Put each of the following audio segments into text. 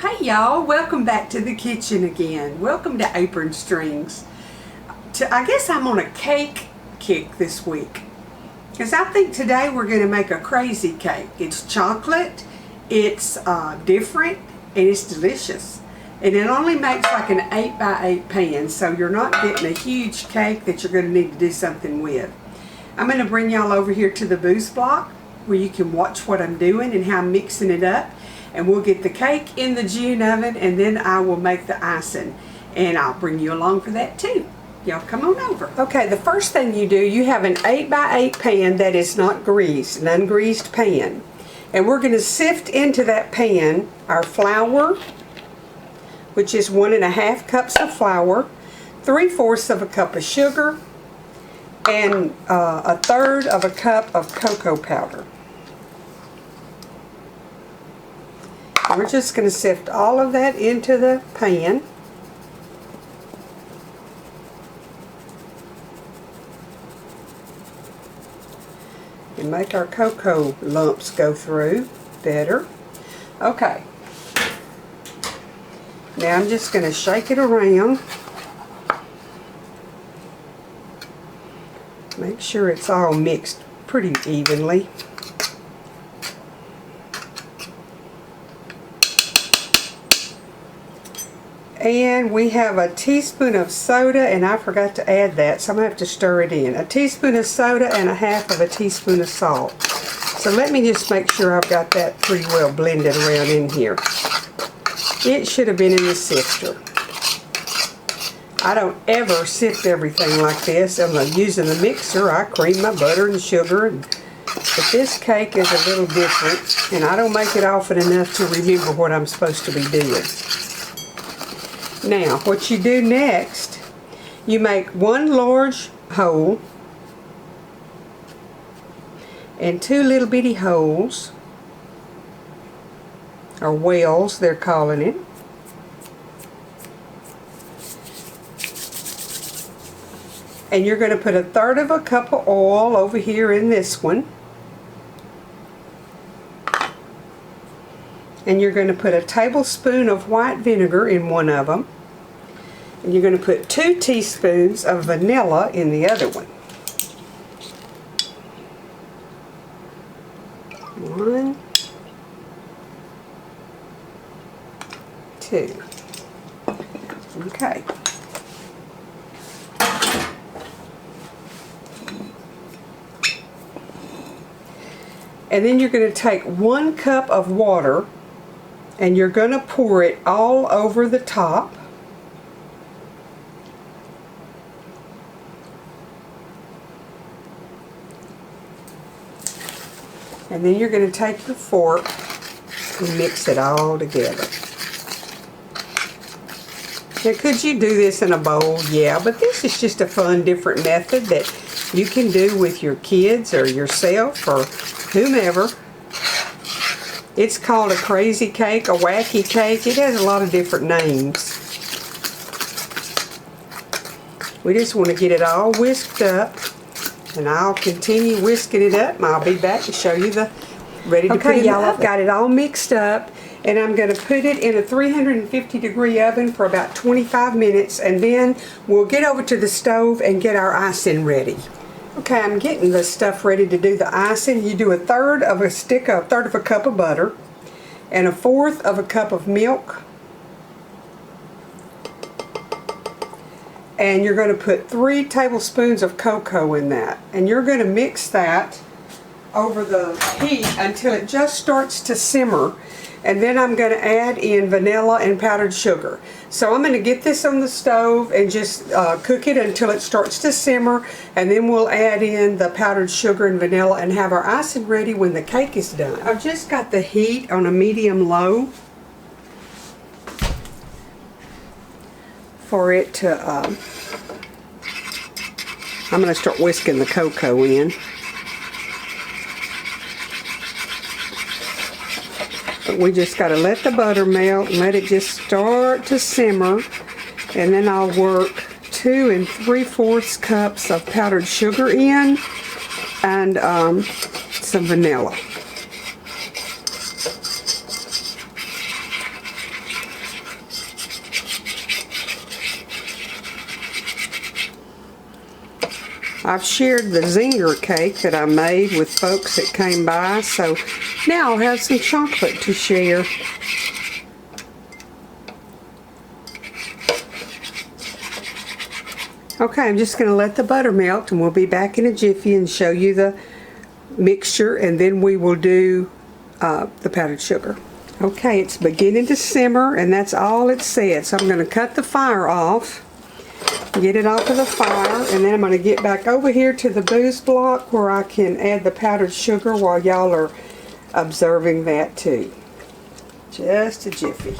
Hey y'all, welcome back to the kitchen again. Welcome to Apron Strings. I guess I'm on a cake kick this week, because I think today we're going to make a crazy cake. It's chocolate, it's different, and it's delicious. And it only makes like an 8x8 pan, so you're not getting a huge cake that you're going to need to do something with. I'm going to bring y'all over here to the booze block where you can watch what I'm doing and how I'm mixing it up. And we'll get the cake in the June oven, and then I will make the icing. And I'll bring you along for that too. Y'all come on over. Okay, the first thing you do, you have an 8x8 pan that is not greased, an ungreased pan. And we're going to sift into that pan our flour, which is 1.5 cups of flour, 3/4 of a cup of sugar, and 1/3 of a cup of cocoa powder. We're just going to sift all of that into the pan. And make our cocoa lumps go through better. Okay. Now I'm just going to shake it around. Make sure it's all mixed pretty evenly. And we have a teaspoon of soda, and I forgot to add that, so I'm going to have to stir it in. A teaspoon of soda and 1/2 of a teaspoon of salt. So let me just make sure I've got that pretty well blended around in here. It should have been in the sifter. I don't ever sift everything like this. I'm using the mixer. I cream my butter and sugar. But this cake is a little different, and I don't make it often enough to remember what I'm supposed to be doing. Now, what you do next, you make one large hole and 2 little bitty holes, or wells they're calling it. And you're going to put 1/3 of a cup of oil over here in this one. And you're going to put a tablespoon of white vinegar in one of them. And you're going to put 2 teaspoons of vanilla in the other one. 1, 2. Okay. And then you're going to take 1 cup of water, and you're going to pour it all over the top. And then you're going to take your fork and mix it all together. Now, could you do this in a bowl? Yeah, but this is just a fun, different method that you can do with your kids or yourself or whomever. It's called a crazy cake, a wacky cake. It has a lot of different names. We just want to get it all whisked up, and I'll continue whisking it up, and I'll be back to show you the ready to put in the oven. I've got it all mixed up, and I'm going to put it in a 350-degree oven for about 25 minutes, and then we'll get over to the stove and get our icing ready. Okay, I'm getting the stuff ready to do the icing. You do 1/3 of a stick, 1/3 of a cup of butter, and 1/4 of a cup of milk. And you're going to put 3 tablespoons of cocoa in that. And you're going to mix that over the heat until it just starts to simmer. And then I'm going to add in vanilla and powdered sugar. So I'm going to get this on the stove and just cook it until it starts to simmer, and then we'll add in the powdered sugar and vanilla and have our icing ready when the cake is done. I've just got the heat on a medium-low for it to, I'm going to start whisking the cocoa in. We just got to let the butter melt and let it just start to simmer, and then I'll work 2 3/4 cups of powdered sugar in and some vanilla. I've shared the zinger cake that I made with folks that came by, so now I'll have some chocolate to share. Okay, I'm just going to let the butter melt, and we'll be back in a jiffy and show you the mixture, and then we will do the powdered sugar. Okay, it's beginning to simmer, and that's all it said. So I'm going to cut the fire off, get it off of the fire, and then I'm going to get back over here to the booze block where I can add the powdered sugar while y'all are observing that too. Just a jiffy.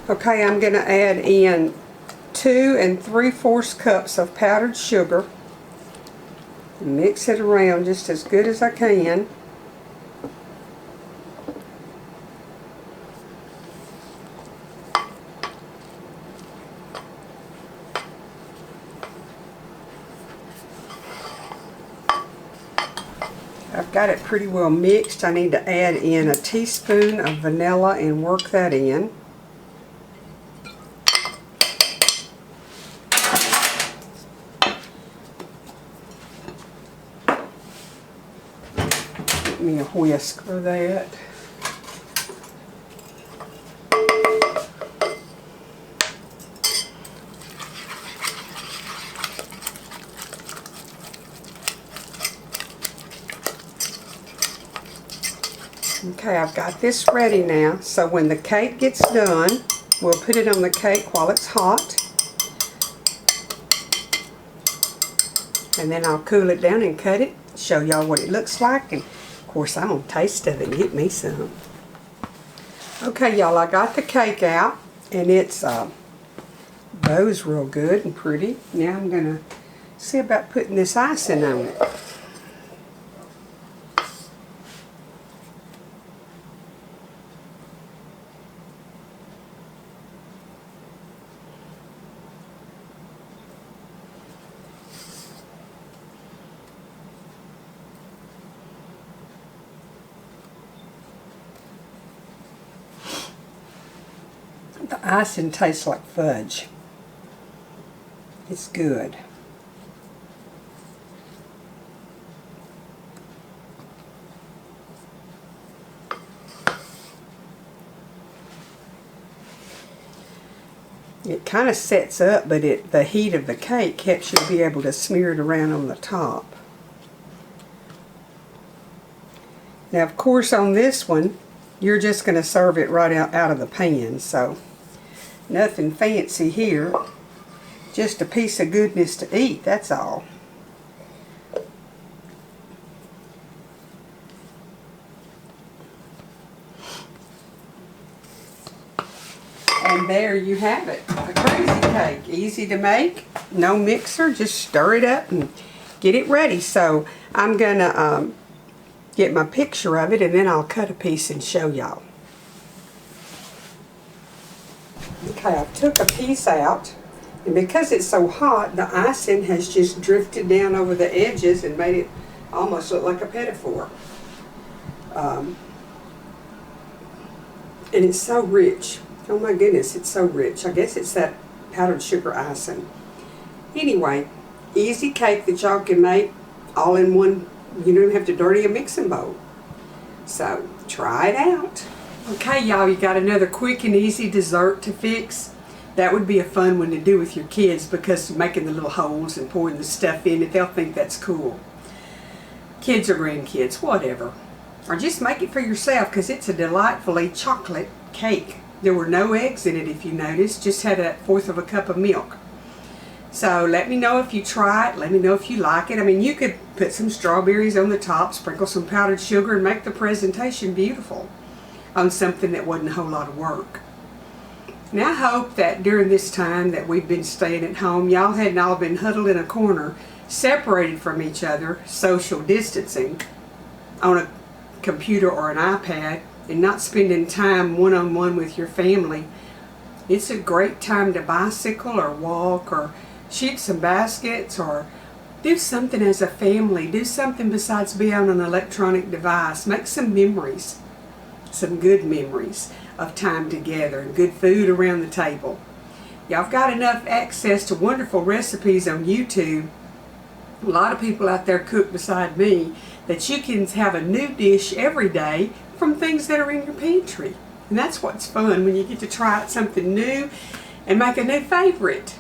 Okay, I'm going to add in 2 3/4 cups of powdered sugar. Mix it around just as good as I can. I've got it pretty well mixed. I need to add in a teaspoon of vanilla and work that in. Get me a whisk for that. Okay, I've got this ready now, so when the cake gets done, we'll put it on the cake while it's hot. And then I'll cool it down and cut it, show y'all what it looks like, and of course I'm going to taste it and get me some. Okay, y'all, I got the cake out, and it's bows real good and pretty. Now I'm going to see about putting this icing on it. The icing tastes like fudge. It's good. It kind of sets up, but the heat of the cake helps you be able to smear it around on the top. Now, of course, on this one, you're just going to serve it right out of the pan, so nothing fancy here. Just a piece of goodness to eat, that's all. And there you have it, a crazy cake. Easy to make, no mixer, just stir it up and get it ready. So I'm going to get my picture of it, and then I'll cut a piece and show y'all. Okay, I took a piece out, and because it's so hot, the icing has just drifted down over the edges and made it almost look like a pedophore. And it's so rich. Oh my goodness, it's so rich. I guess it's that powdered sugar icing. Anyway, easy cake that y'all can make all in one. You don't have to dirty a mixing bowl. So, try it out. Okay, y'all, you got another quick and easy dessert to fix. That would be a fun one to do with your kids, because making the little holes and pouring the stuff in it, they'll think that's cool. Kids or grandkids, whatever. Or just make it for yourself, because it's a delightfully chocolate cake. There were no eggs in it, if you noticed. Just had 1/4 of a cup of milk. So let me know if you try it. Let me know if you like it. I mean, you could put some strawberries on the top, sprinkle some powdered sugar, and make the presentation beautiful on something that wasn't a whole lot of work. Now I hope that during this time that we've been staying at home, y'all hadn't all been huddled in a corner, separated from each other, social distancing, on a computer or an iPad, and not spending time one-on-one with your family. It's a great time to bicycle or walk or shoot some baskets or do something as a family. Do something besides be on an electronic device. Make some memories, some good memories of time together and good food around the table. Y'all have got enough access to wonderful recipes on YouTube. A lot of people out there cook beside me, that you can have a new dish every day from things that are in your pantry. And that's what's fun, when you get to try out something new and make a new favorite.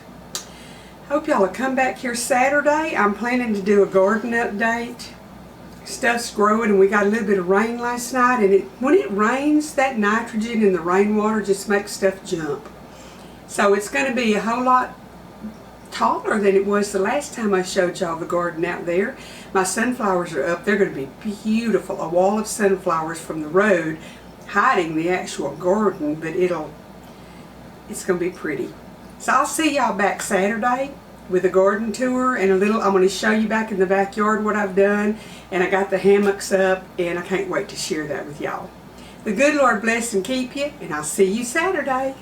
Hope y'all will come back here Saturday. I'm planning to do a garden update. Stuff's growing, and we got a little bit of rain last night, and when it rains, that nitrogen in the rainwater just makes stuff jump. So it's going to be a whole lot taller than it was the last time I showed y'all the garden out there. My sunflowers are up. They're going to be beautiful. A wall of sunflowers from the road hiding the actual garden, but it's going to be pretty. So I'll see y'all back Saturday with a garden tour and I'm going to show you back in the backyard what I've done, and I got the hammocks up, and I can't wait to share that with y'all. The good Lord bless and keep you, and I'll see you Saturday.